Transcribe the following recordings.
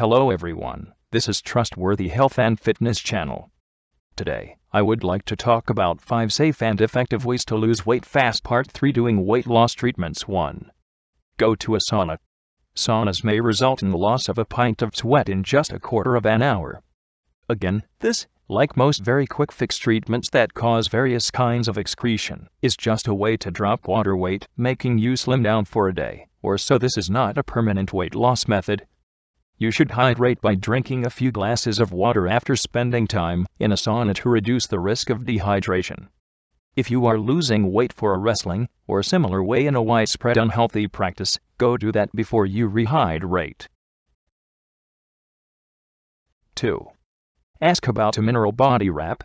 Hello everyone, this is Trustworthy Health and Fitness channel. Today, I would like to talk about 5 safe and effective ways to lose weight fast. Part 3, Doing weight loss treatments. 1. Go to a sauna. Saunas may result in the loss of a pint of sweat in just a quarter of an hour. Again, this, like most very quick fix treatments that cause various kinds of excretion, is just a way to drop water weight, making you slim down for a day or so. This is not a permanent weight loss method. You should hydrate by drinking a few glasses of water after spending time in a sauna to reduce the risk of dehydration. If you are losing weight for a wrestling or similar way in a widespread unhealthy practice, go do that before you rehydrate. 2. Ask about a mineral body wrap.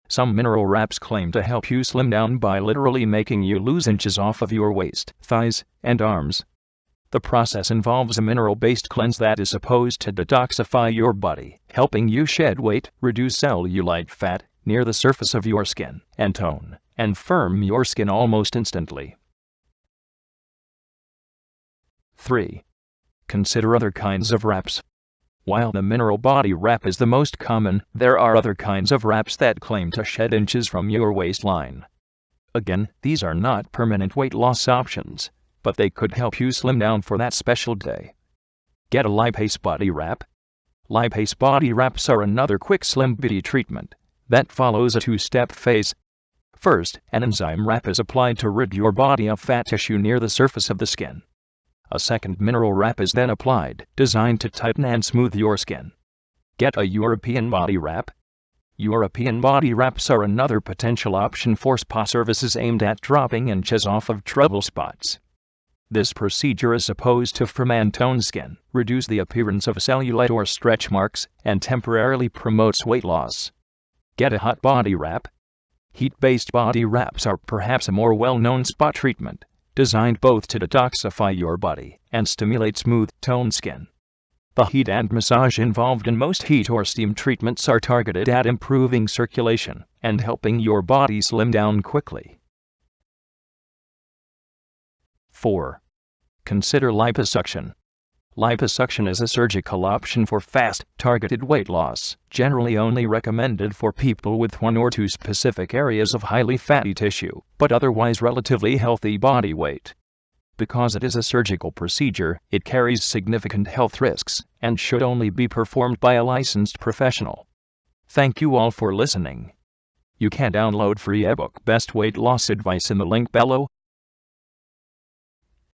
Some mineral wraps claim to help you slim down by literally making you lose inches off of your waist, thighs, and arms. The process involves a mineral-based cleanse that is supposed to detoxify your body, helping you shed weight, reduce cellulite fat near the surface of your skin, and tone and firm your skin almost instantly. 3. Consider other kinds of wraps. While the mineral body wrap is the most common, there are other kinds of wraps that claim to shed inches from your waistline. Again, these are not permanent weight loss options, but they could help you slim down for that special day. Get a lipase body wrap. Lipase body wraps are another quick slim body treatment that follows a 2-step phase. First, an enzyme wrap is applied to rid your body of fat tissue near the surface of the skin. A second mineral wrap is then applied, designed to tighten and smooth your skin. Get a European body wrap. European body wraps are another potential option for spa services aimed at dropping inches off of trouble spots. This procedure is supposed to firm and tone skin, reduce the appearance of cellulite or stretch marks, and temporarily promotes weight loss. Get a hot body wrap. Heat-based body wraps are perhaps a more well-known spa treatment, designed both to detoxify your body and stimulate smooth, toned skin. The heat and massage involved in most heat or steam treatments are targeted at improving circulation and helping your body slim down quickly. 4. Consider liposuction. Liposuction is a surgical option for fast, targeted weight loss, generally only recommended for people with 1 or 2 specific areas of highly fatty tissue, but otherwise relatively healthy body weight. Because it is a surgical procedure, it carries significant health risks and should only be performed by a licensed professional. Thank you all for listening. You can download free ebook Best Weight Loss Advice in the link below.